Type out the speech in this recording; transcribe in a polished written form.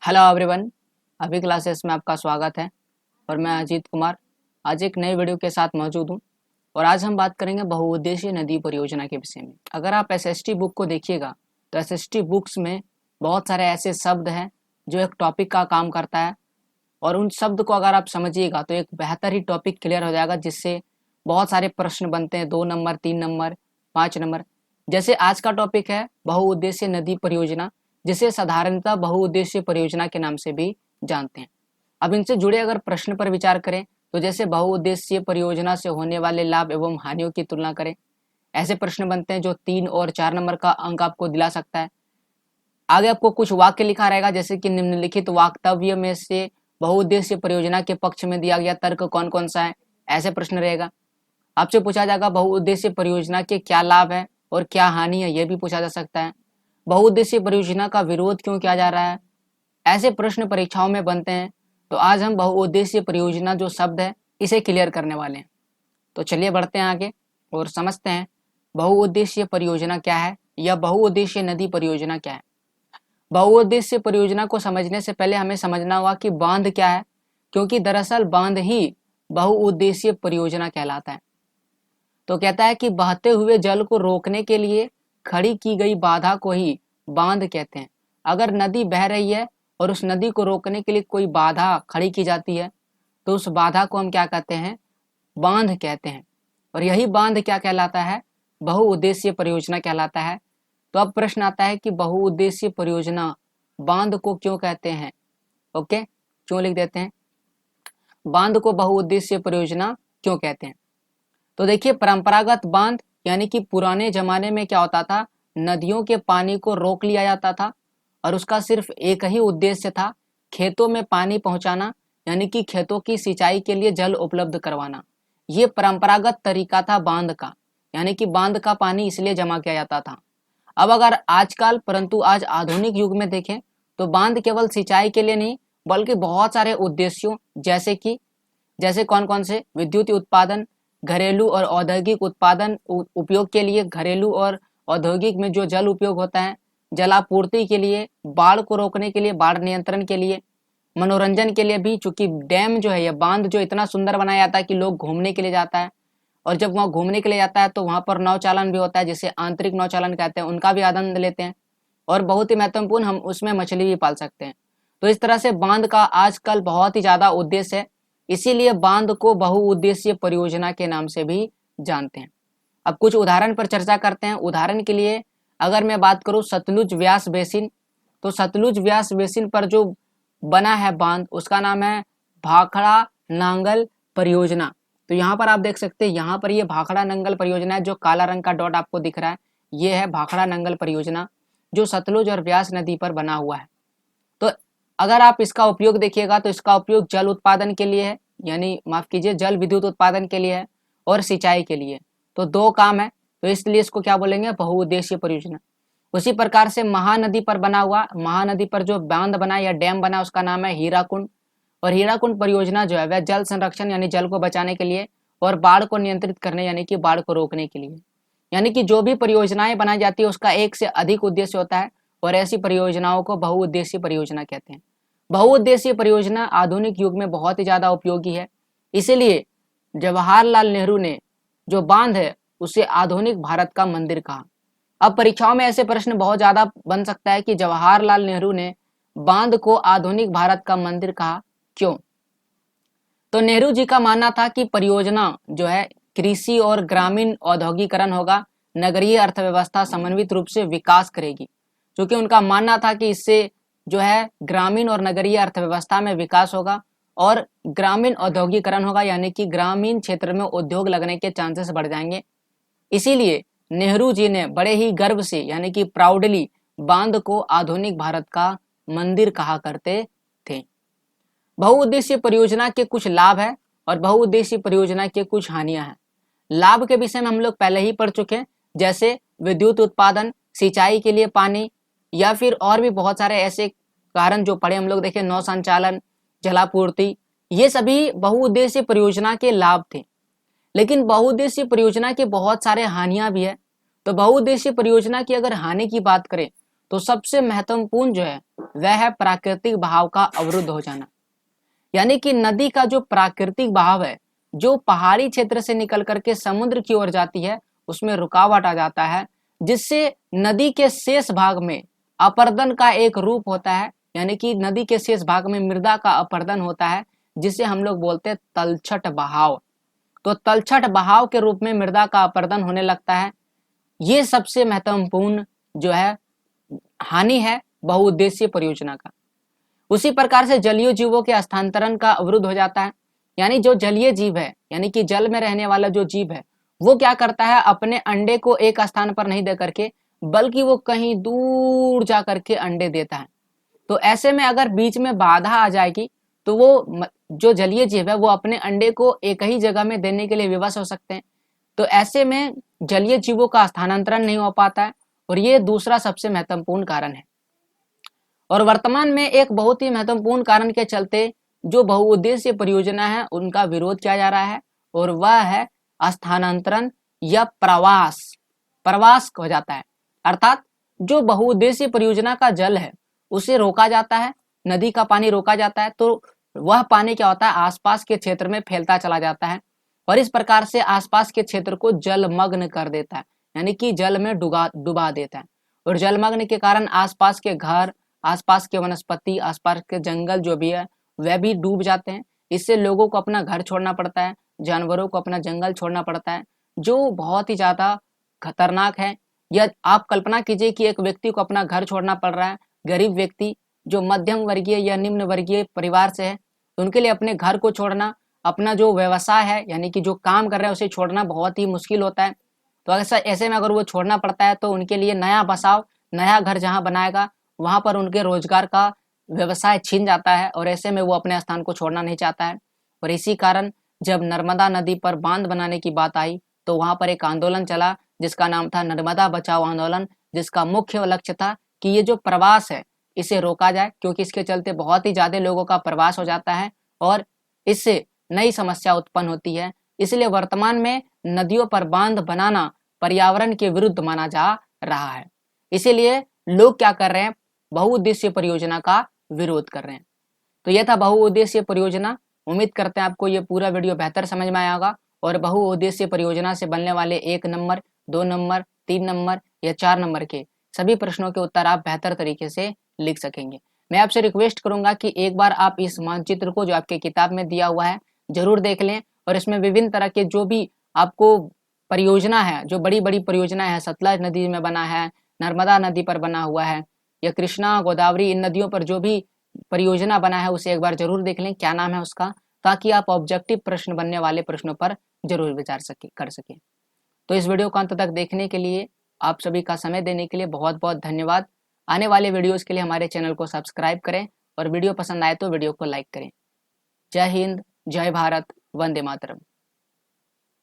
Hello everyone. अभी classes में आपका स्वागत है और मैं अजीत कुमार आज एक नए वीडियो के साथ मौजूद हूं। और आज हम बात करेंगे बहुउद्देशीय नदी परियोजना के विषय में। अगर आप एसएसटी बुक को देखिएगा तो एसएसटी बुक्स में बहुत सारे ऐसे शब्द हैं जो एक टॉपिक का काम करता है, और उन शब्द को अगर आप समझिएगा तो एक बेहतर ही टॉपिक क्लियर हो जाएगा, जिससे बहुत सारे प्रश्न बनते हैं 2 नंबर, 3 नंबर, 5 नंबर। जैसे आज का टॉपिक है बहुउद्देशीय नदी परियोजना, जिसे साधारणतः बहुउद्देशीय परियोजना के नाम से भी जानते हैं। अब इनसे जुड़े अगर प्रश्न पर विचार करें तो जैसे बहुउद्देशीय परियोजना से होने वाले लाभ एवं हानियों की तुलना करें, ऐसे प्रश्न बनते हैं जो 3 और 4 नंबर का अंक आपको दिला सकता है। आगे आपको कुछ वाक्य लिखा रहेगा, जैसे कि निम्नलिखित वाक्तव्य में से बहुउद्देशीय परियोजना के पक्ष में दिया गया तर्क कौन कौन सा है, ऐसे प्रश्न रहेगा। आपसे पूछा जाएगा बहुउद्देशीय परियोजना के क्या लाभ है और क्या हानि है, यह भी पूछा जा सकता है। बहुउद्देशीय परियोजना का विरोध क्यों किया जा रहा है, ऐसे प्रश्न परीक्षाओं में बनते हैं। तो आज हम बहुउद्देशीय परियोजना जो शब्द है इसे क्लियर करने वाले हैं। तो चलिए बढ़ते हैं आगे और समझते हैं बहुउद्देशीय परियोजना क्या है या बहुउद्देशीय नदी परियोजना क्या है। बहुउद्देशीय परियोजना को समझने से पहले हमें समझना होगा कि बांध क्या है, क्योंकि दरअसल बांध ही बहुउद्देशीय परियोजना कहलाता है। तो कहता है कि बहते हुए जल को रोकने के लिए खड़ी की गई बाधा को ही बांध कहते हैं। अगर नदी बह रही है और उस नदी को रोकने के लिए कोई बाधा खड़ी की जाती है तो उस बाधा को हम क्या कहते हैं, बांध कहते हैं। और यही बांध क्या कहलाता है, बहुउद्देशीय परियोजना कहलाता है। तो अब प्रश्न आता है कि बहुउद्देशीय परियोजना बांध को क्यों कहते हैं। ओके, क्यों लिख देते हैं, बांध को बहुउद्देशीय परियोजना क्यों कहते हैं। तो देखिए, परंपरागत बांध यानी कि पुराने जमाने में क्या होता था, नदियों के पानी को रोक लिया जाता था और उसका सिर्फ एक ही उद्देश्य था, खेतों में पानी पहुंचाना, यानी कि खेतों की सिंचाई के लिए जल उपलब्ध करवाना। ये परंपरागत तरीका था बांध का, यानी कि बांध का पानी इसलिए जमा किया जाता था। अब अगर आजकल, परंतु आज आधुनिक युग में देखें तो बांध केवल सिंचाई के लिए नहीं बल्कि बहुत सारे उद्देश्यों, जैसे कौन कौन से, विद्युत उत्पादन, घरेलू और औद्योगिक उत्पादन उपयोग के लिए, घरेलू और औद्योगिक में जो जल उपयोग होता है, जलापूर्ति के लिए, बाढ़ को रोकने के लिए, बाढ़ नियंत्रण के लिए, मनोरंजन के लिए भी। चूंकि डैम जो है, यह बांध जो इतना सुंदर बनाया जाता है कि लोग घूमने के लिए जाता है, और जब वहाँ घूमने के लिए जाता है तो वहाँ पर नौचालन भी होता है, जिसे आंतरिक नौचालन कहते हैं, उनका भी आनंद लेते हैं। और बहुत ही महत्वपूर्ण, हम उसमें मछली भी पाल सकते हैं। तो इस तरह से बांध का आजकल बहुत ही ज्यादा उद्देश्य है, इसीलिए बांध को बहुउद्देशीय परियोजना के नाम से भी जानते हैं। अब कुछ उदाहरण पर चर्चा करते हैं। उदाहरण के लिए अगर मैं बात करूं सतलुज व्यास बेसिन, तो सतलुज व्यास बेसिन पर जो बना है बांध, उसका नाम है भाखड़ा नांगल परियोजना। तो यहाँ पर आप देख सकते हैं, यहाँ पर ये भाखड़ा नंगल परियोजना है, जो काला रंग का डॉट आपको दिख रहा है, ये है भाखड़ा नंगल परियोजना, जो सतलुज और व्यास नदी पर बना हुआ है। तो अगर आप इसका उपयोग देखिएगा तो इसका उपयोग जल उत्पादन के लिए है, यानी माफ कीजिए जल विद्युत उत्पादन के लिए है और सिंचाई के लिए। तो दो काम है, तो इसलिए इसको क्या बोलेंगे, बहुउद्देशीय परियोजना। उसी प्रकार से महानदी पर बना हुआ, महानदी पर जो बांध बना या डैम बना, उसका नाम है हीराकुंड। और हीराकुंड परियोजना जो है वह जल संरक्षण यानी जल को बचाने के लिए और बाढ़ को नियंत्रित करने यानी कि बाढ़ को रोकने के लिए। यानी कि जो भी परियोजनाएं बनाई जाती है उसका एक से अधिक उद्देश्य होता है, और ऐसी परियोजनाओं को बहुउद्देशीय परियोजना कहते हैं। बहुउद्देशीय परियोजना आधुनिक युग में बहुत ही ज्यादा उपयोगी है, इसीलिए जवाहरलाल नेहरू ने जो बांध है उसे आधुनिक भारत का मंदिर कहा। अब परीक्षाओं में ऐसे प्रश्न बहुत ज्यादा बन सकता है कि जवाहरलाल नेहरू ने बांध को आधुनिक भारत का मंदिर कहा, क्यों। तो नेहरू जी का मानना था कि परियोजना जो है कृषि और ग्रामीण औद्योगिकरण होगा, नगरीय अर्थव्यवस्था समन्वित रूप से विकास करेगी। क्योंकि उनका मानना था कि इससे जो है ग्रामीण और नगरीय अर्थव्यवस्था में विकास होगा और ग्रामीण औद्योगिकरण होगा, यानी कि ग्रामीण क्षेत्र में उद्योग लगने के चांसेस बढ़ जाएंगे। इसीलिए नेहरू जी ने बड़े ही गर्व से यानी कि प्राउडली बांध को आधुनिक भारत का मंदिर कहा करते थे। बहुउद्देशीय परियोजना के कुछ लाभ है और बहुउद्देशीय परियोजना के कुछ हानियां हैं। लाभ के विषय में हम लोग पहले ही पढ़ चुके हैं, जैसे विद्युत उत्पादन, सिंचाई के लिए पानी, या फिर और भी बहुत सारे ऐसे कारण जो पढ़े हम लोग, देखें नौ संचालन, जलापूर्ति, ये सभी बहुउद्देशीय परियोजना के लाभ थे। लेकिन बहुउद्देशीय परियोजना के बहुत सारे हानियां भी है। तो बहुउद्देशीय परियोजना की अगर हानि की बात करें तो सबसे महत्वपूर्ण जो है वह है प्राकृतिक बहाव का अवरुद्ध हो जाना। यानी कि नदी का जो प्राकृतिक बहाव है, जो पहाड़ी क्षेत्र से निकल करके समुद्र की ओर जाती है, उसमें रुकावट आ जाता है, जिससे नदी के शेष भाग में अपरदन का एक रूप होता है। यानी कि नदी के शेष भाग में मृदा का अपरदन होता है, जिसे हम लोग बोलते हैं तलछट बहाव। तो तलछट बहाव के रूप में मृदा का अपरदन होने लगता है। ये सबसे महत्वपूर्ण जो है हानि है बहुउद्देशीय परियोजना का। उसी प्रकार से जलीय जीवों के स्थानांतरण का अवरुद्ध हो जाता है। यानी जो जलीय जीव है, यानी कि जल में रहने वाला जो जीव है, वो क्या करता है, अपने अंडे को एक स्थान पर नहीं दे करके, बल्कि वो कहीं दूर जा करके अंडे देता है। तो ऐसे में अगर बीच में बाधा आ जाएगी तो वो जो जलीय जीव है वो अपने अंडे को एक ही जगह में देने के लिए विवश हो सकते हैं। तो ऐसे में जलीय जीवों का स्थानांतरण नहीं हो पाता है, और ये दूसरा सबसे महत्वपूर्ण कारण है। और वर्तमान में एक बहुत ही महत्वपूर्ण कारण के चलते जो बहुउद्देशीय परियोजना है उनका विरोध किया जा रहा है, और वह है स्थानांतरण या प्रवास हो जाता है। अर्थात जो बहुउद्देशीय परियोजना का जल है उसे रोका जाता है, नदी का पानी रोका जाता है, तो वह पानी क्या होता है, आसपास के क्षेत्र में फैलता चला जाता है, और इस प्रकार से आसपास के क्षेत्र को जलमग्न कर देता है। यानी कि जल में डुबा देता है, और जलमग्न के कारण आसपास के घर, आसपास के वनस्पति, आसपास के जंगल जो भी है वह भी डूब जाते हैं। इससे लोगों को अपना घर छोड़ना पड़ता है, जानवरों को अपना जंगल छोड़ना पड़ता है, जो बहुत ही ज्यादा खतरनाक है। या आप कल्पना कीजिए कि एक व्यक्ति को अपना घर छोड़ना पड़ रहा है, गरीब व्यक्ति जो मध्यम वर्गीय या निम्न वर्गीय परिवार से है, तो उनके लिए अपने घर को छोड़ना, अपना जो व्यवसाय है यानी कि जो काम कर रहे हैं उसे छोड़ना बहुत ही मुश्किल होता है। तो ऐसे में अगर वो छोड़ना पड़ता है तो उनके लिए नया बसाव, नया घर जहाँ बनाएगा वहां पर उनके रोजगार का व्यवसाय छीन जाता है, और ऐसे में वो अपने स्थान को छोड़ना नहीं चाहता है। और इसी कारण जब नर्मदा नदी पर बांध बनाने की बात आई तो वहां पर एक आंदोलन चला जिसका नाम था नर्मदा बचाओ आंदोलन, जिसका मुख्य लक्ष्य था कि ये जो प्रवास है इसे रोका जाए, क्योंकि इसके चलते बहुत ही ज्यादा लोगों का प्रवास हो जाता है और इससे नई समस्या उत्पन्न होती है। इसलिए वर्तमान में नदियों पर बांध बनाना पर्यावरण के विरुद्ध माना जा रहा है। इसीलिए लोग क्या कर रहे हैं, बहुउद्देशीय परियोजना का विरोध कर रहे हैं। तो यह था बहुउद्देशीय परियोजना। उम्मीद करते हैं आपको ये पूरा वीडियो बेहतर समझ में आया होगा, और बहुउद्देशीय परियोजना से बनने वाले 1 नंबर, 2 नंबर, 3 नंबर या 4 नंबर के सभी प्रश्नों के उत्तर आप बेहतर तरीके से लिख सकेंगे। मैं आपसे रिक्वेस्ट करूंगा कि एक बार आप इस मानचित्र को जो आपके किताब में दिया हुआ है जरूर देख लें, और इसमें विभिन्न तरह के जो भी आपको परियोजना है, जो बड़ी बड़ी परियोजना है, सतलज नदी में बना है, नर्मदा नदी पर बना हुआ है, या कृष्णा, गोदावरी, इन नदियों पर जो भी परियोजना बना है उसे एक बार जरूर देख लें क्या नाम है उसका, ताकि आप ऑब्जेक्टिव प्रश्न बनने वाले प्रश्नों पर जरूर विचार कर सकें। तो इस वीडियो को अंत तक देखने के लिए, आप सभी का समय देने के लिए बहुत बहुत धन्यवाद। आने वाले वीडियोस के लिए हमारे चैनल को सब्सक्राइब करें, और वीडियो पसंद आए तो वीडियो को लाइक करें। जय हिंद, जय भारत, वंदे मातरम।